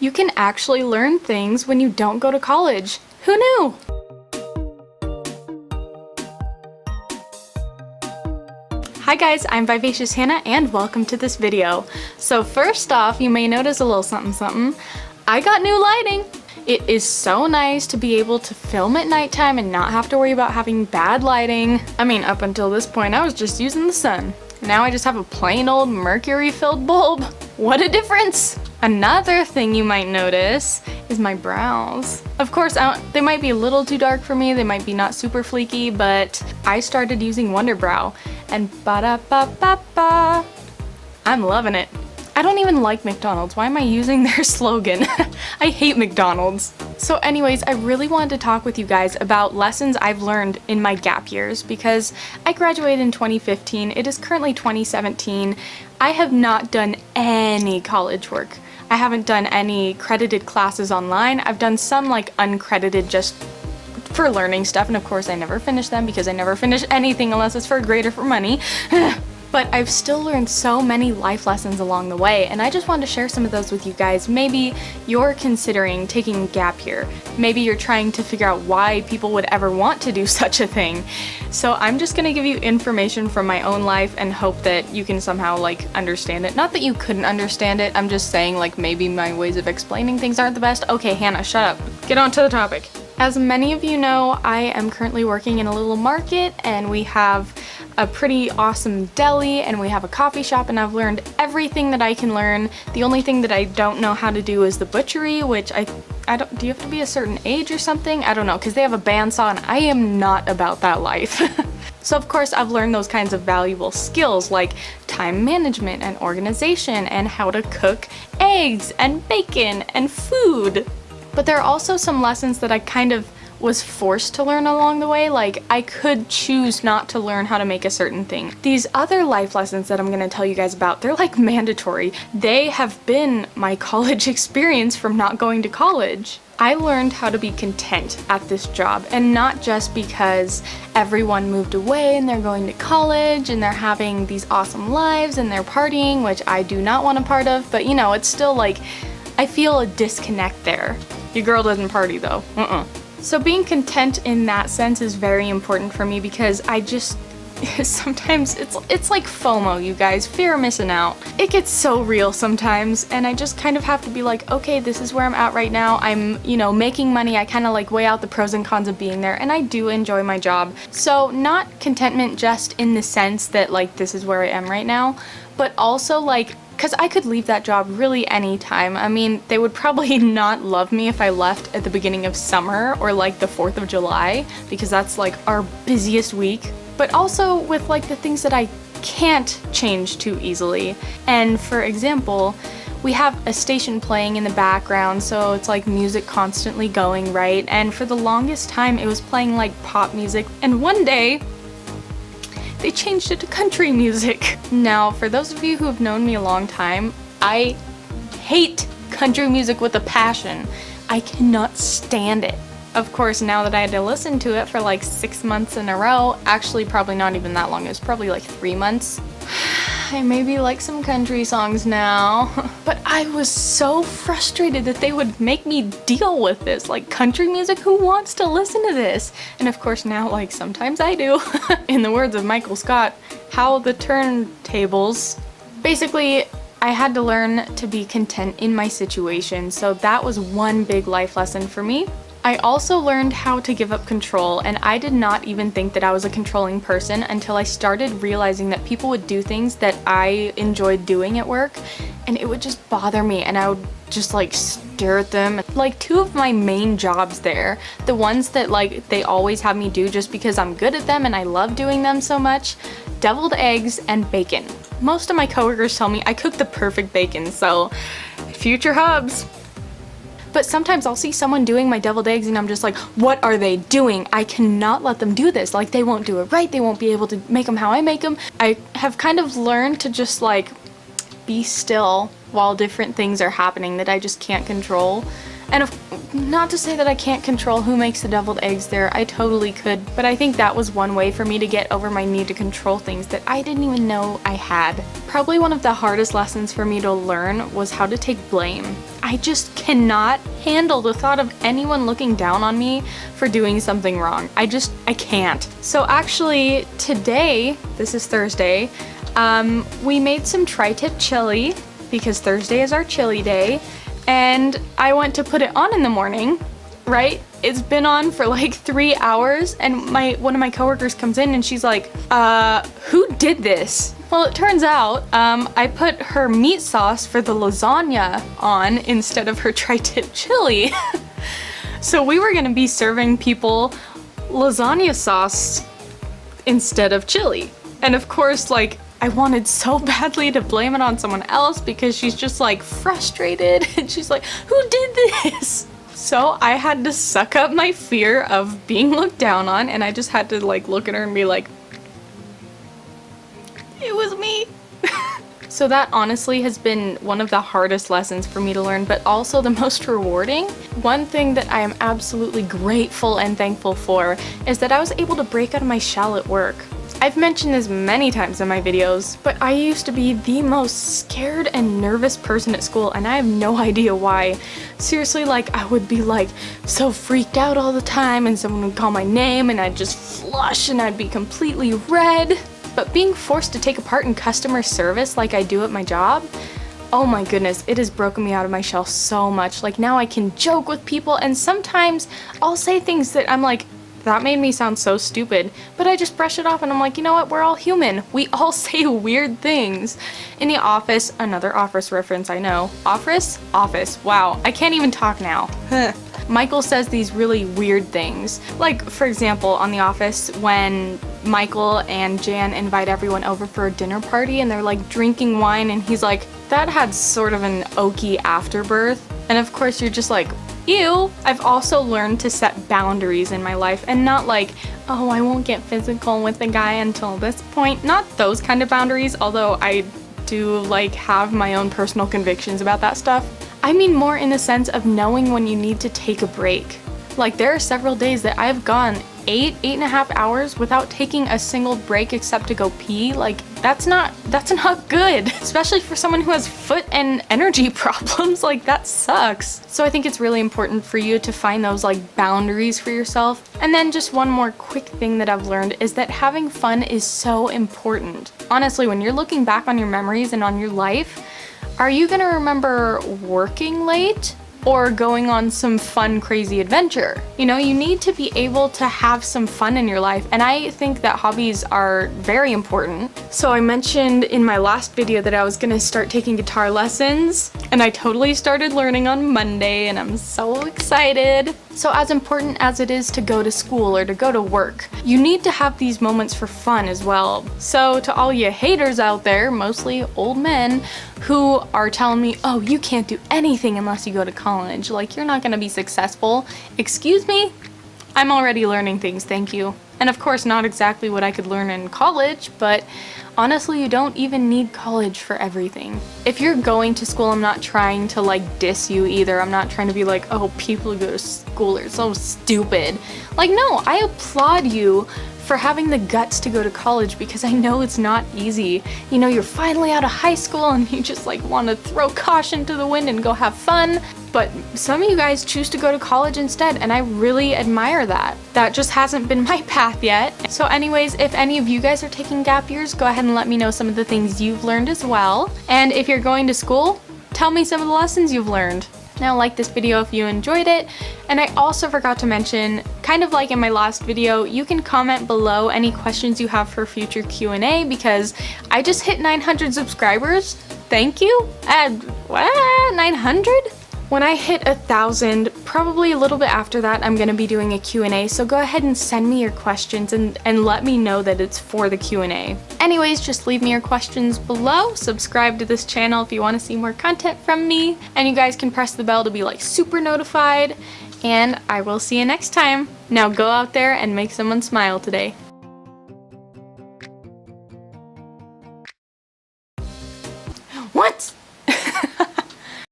You can actually learn things when you don't go to college. Who knew? Hi guys, I'm Vivacious Hannah and welcome to this video. So first off, you may notice a little something. I got new lighting. It is so nice to be able to film at nighttime and not have to worry about having bad lighting. I mean, up until this point, I was just using the sun. Now I just have a plain old mercury-filled bulb. What a difference! Another thing you might notice is my brows. Of course, they might be a little too dark for me, they might be not super fleeky, but I started using Wonder Brow, and ba-da-ba-ba-ba, I'm loving it. I don't even like McDonald's. Why am I using their slogan? I hate McDonald's. So anyways, I really wanted to talk with you guys about lessons I've learned in my gap years because I graduated in 2015. It is currently 2017. I have not done any college work. I haven't done any credited classes online. I've done some like uncredited just for learning stuff, and of course I never finish them because I never finish anything unless it's for a grade or for money. But I've still learned so many life lessons along the way, and I just wanted to share some of those with you guys. Maybe you're considering taking a gap year. Maybe you're trying to figure out why people would ever want to do such a thing. So I'm just gonna give you information from my own life and hope that you can somehow like understand it. Not that you couldn't understand it, I'm just saying like maybe my ways of explaining things aren't the best. Okay, Hannah, shut up. Get on to the topic. As many of you know, I am currently working in a little market and we have a pretty awesome deli and we have a coffee shop, and I've learned everything that I can learn. The only thing that I don't know how to do is the butchery, which I don't, do you have to be a certain age or something? I don't know, because they have a bandsaw and I am not about that life. So of course I've learned those kinds of valuable skills like time management and organization and how to cook eggs and bacon and food. But there are also some lessons that I kind of was forced to learn along the way, like I could choose not to learn how to make a certain thing. These other life lessons that I'm gonna tell you guys about, they're like mandatory. They have been my college experience from not going to college. I learned how to be content at this job, and not just because everyone moved away and they're going to college and they're having these awesome lives and they're partying, which I do not want a part of, but you know, it's still like, I feel a disconnect there. Your girl doesn't party though, So being content in that sense is very important for me because I just, sometimes it's like FOMO, you guys, fear of missing out. It gets so real sometimes, and I just kind of have to be like, okay, this is where I'm at right now. I'm, you know, making money. I kind of like weigh out the pros and cons of being there, and I do enjoy my job. So not contentment just in the sense that like this is where I am right now, but also like, because I could leave that job really anytime. I mean, they would probably not love me if I left at the beginning of summer or like the 4th of July, because that's like our busiest week. But also with like the things that I can't change too easily. And for example, we have a station playing in the background, so it's like music constantly going, right? And for the longest time it was playing like pop music, and one day they changed it to country music. Now, for those of you who have known me a long time, I hate country music with a passion. I cannot stand it. Of course, now that I had to listen to it for like 6 months in a row, actually probably not even that long, it was probably like 3 months, I maybe like some country songs now. But I was so frustrated that they would make me deal with this. Like, country music, who wants to listen to this? And of course now, like, sometimes I do. In the words of Michael Scott, how the turntables. Basically, I had to learn to be content in my situation, so that was one big life lesson for me. I also learned how to give up control, and I did not even think that I was a controlling person until I started realizing that people would do things that I enjoyed doing at work, and it would just bother me, and I would just like stare at them. Like 2 of my main jobs there, the ones that like they always have me do just because I'm good at them and I love doing them so much, deviled eggs and bacon. Most of my coworkers tell me I cook the perfect bacon, so future hubs. But sometimes I'll see someone doing my deviled eggs and I'm just like, what are they doing? I cannot let them do this. Like, they won't do it right. They won't be able to make them how I make them. I have kind of learned to just like be still while different things are happening that I just can't control. And not to say that I can't control who makes the deviled eggs there, I totally could, but I think that was one way for me to get over my need to control things that I didn't even know I had. Probably one of the hardest lessons for me to learn was how to take blame. I just cannot handle the thought of anyone looking down on me for doing something wrong. I can't. So actually today, this is Thursday, we made some tri-tip chili because Thursday is our chili day, and I went to put it on in the morning, right? It's been on for like 3 hours, and one of my coworkers comes in and she's like, who did this? Well, it turns out I put her meat sauce for the lasagna on instead of her tri-tip chili. So we were gonna be serving people lasagna sauce instead of chili. And of course, like, I wanted so badly to blame it on someone else because she's just like frustrated and she's like, who did this? So I had to suck up my fear of being looked down on, and I just had to like look at her and be like, it was me. So that honestly has been one of the hardest lessons for me to learn, but also the most rewarding. One thing that I am absolutely grateful and thankful for is that I was able to break out of my shell at work. I've mentioned this many times in my videos, but I used to be the most scared and nervous person at school, and I have no idea why. Seriously, like, I would be like so freaked out all the time, and someone would call my name and I'd just flush and I'd be completely red. But being forced to take a part in customer service like I do at my job, oh my goodness, it has broken me out of my shell so much. Like, now I can joke with people, and sometimes I'll say things that I'm like, that made me sound so stupid, but I just brush it off and I'm like, you know what, we're all human. We all say weird things. In the office, another Office reference, I know. Office? Office. Wow, I can't even talk now. Michael says these really weird things. Like, for example, on The Office, when Michael and Jan invite everyone over for a dinner party and they're like drinking wine, and he's like, that had sort of an oaky afterbirth. And of course you're just like, ew. I've also learned to set boundaries in my life, and not like, oh, I won't get physical with the guy until this point. Not those kind of boundaries, although I do like have my own personal convictions about that stuff. I mean more in the sense of knowing when you need to take a break. Like, there are several days that I've gone 8.5 hours without taking a single break except to go pee. Like, that's not good, especially for someone who has foot and energy problems. Like, that sucks. So I think it's really important for you to find those like boundaries for yourself. And then just one more quick thing that I've learned is that having fun is so important. Honestly, when you're looking back on your memories and on your life, are you gonna remember working late or going on some fun, crazy adventure? You know, you need to be able to have some fun in your life, and I think that hobbies are very important. So I mentioned in my last video that I was gonna start taking guitar lessons, and I totally started learning on Monday, and I'm so excited. So as important as it is to go to school or to go to work, you need to have these moments for fun as well. So to all you haters out there, mostly old men, who are telling me, oh, you can't do anything unless you go to college, like, you're not gonna be successful. Excuse me? I'm already learning things, thank you. And of course, not exactly what I could learn in college, but honestly, you don't even need college for everything. If you're going to school, I'm not trying to like diss you either. I'm not trying to be like, oh, people who go to school are so stupid. Like, no, I applaud you for having the guts to go to college, because I know it's not easy. You know, you're finally out of high school and you just like want to throw caution to the wind and go have fun. But some of you guys choose to go to college instead, and I really admire that. That just hasn't been my path yet. So anyways, if any of you guys are taking gap years, go ahead and let me know some of the things you've learned as well. And if you're going to school, tell me some of the lessons you've learned. Now, like this video if you enjoyed it. And I also forgot to mention, kind of like in my last video, you can comment below any questions you have for future Q&A, because I just hit 900 subscribers. Thank you. What? 900? When I hit 1,000, probably a little bit after that, I'm gonna be doing a Q&A, so go ahead and send me your questions and let me know that it's for the Q&A. Anyways, just leave me your questions below, subscribe to this channel if you wanna see more content from me, and you guys can press the bell to be like super notified, and I will see you next time. Now go out there and make someone smile today.